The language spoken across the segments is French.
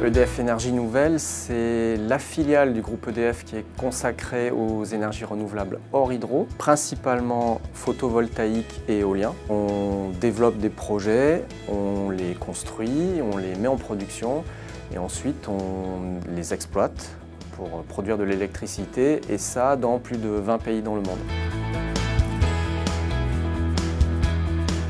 EDF Énergies Nouvelles, c'est la filiale du groupe EDF qui est consacrée aux énergies renouvelables hors hydro, principalement photovoltaïque et éolien. On développe des projets, on les construit, on les met en production et ensuite on les exploite pour produire de l'électricité, et ça dans plus de 20 pays dans le monde.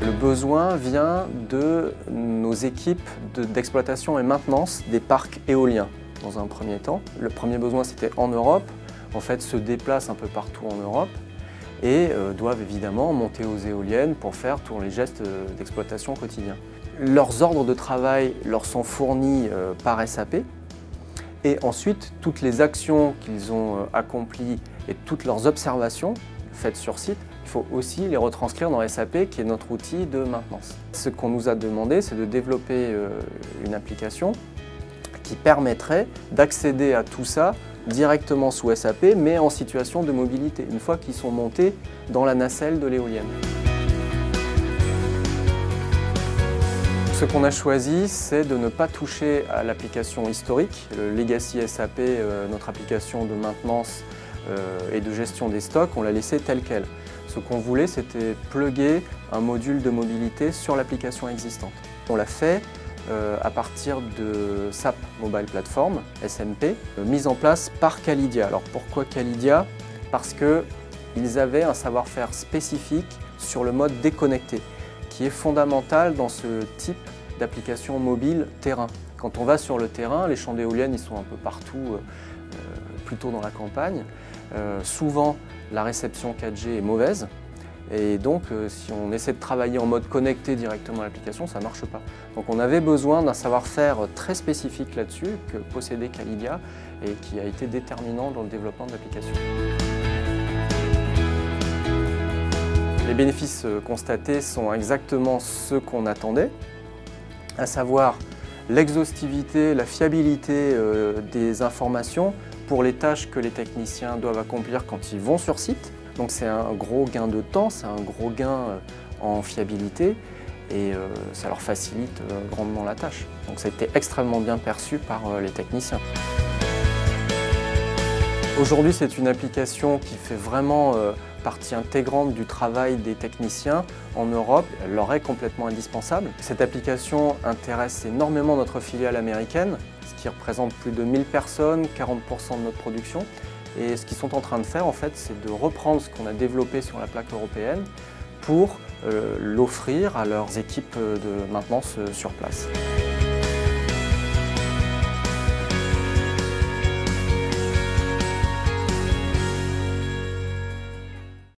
Le besoin vient de nos équipes d'exploitation et maintenance des parcs éoliens dans un premier temps. Le premier besoin, c'était en Europe. En fait, se déplacent un peu partout en Europe et doivent évidemment monter aux éoliennes pour faire tous les gestes d'exploitation quotidiens. Leurs ordres de travail leur sont fournis par SAP, et ensuite toutes les actions qu'ils ont accomplies et toutes leurs observations faites sur site, il faut aussi les retranscrire dans SAP, qui est notre outil de maintenance. Ce qu'on nous a demandé, c'est de développer une application qui permettrait d'accéder à tout ça directement sous SAP, mais en situation de mobilité, une fois qu'ils sont montés dans la nacelle de l'éolienne. Ce qu'on a choisi, c'est de ne pas toucher à l'application historique, le Legacy SAP, notre application de maintenance et de gestion des stocks, on l'a laissé tel quel. Ce qu'on voulait, c'était plugger un module de mobilité sur l'application existante. On l'a fait à partir de SAP Mobile Platform, SMP, mise en place par Calidia. Alors pourquoi Calidia? Parce qu'ils avaient un savoir-faire spécifique sur le mode déconnecté, qui est fondamental dans ce type d'application mobile terrain. Quand on va sur le terrain, les champs d'éoliennes ils sont un peu partout, plutôt dans la campagne. Souvent, la réception 4G est mauvaise, et donc si on essaie de travailler en mode connecté directement à l'application, ça ne marche pas. Donc on avait besoin d'un savoir-faire très spécifique là-dessus que possédait Calidia et qui a été déterminant dans le développement de l'application. Les bénéfices constatés sont exactement ceux qu'on attendait, à savoir l'exhaustivité, la fiabilité des informations pour les tâches que les techniciens doivent accomplir quand ils vont sur site. Donc c'est un gros gain de temps, c'est un gros gain en fiabilité, et ça leur facilite grandement la tâche. Donc ça a été extrêmement bien perçu par les techniciens. Aujourd'hui, c'est une application qui fait vraiment partie intégrante du travail des techniciens en Europe. Elle leur est complètement indispensable. Cette application intéresse énormément notre filiale américaine, ce qui représente plus de 1000 personnes, 40% de notre production. Et ce qu'ils sont en train de faire, en fait, c'est de reprendre ce qu'on a développé sur la plaque européenne pour l'offrir à leurs équipes de maintenance sur place.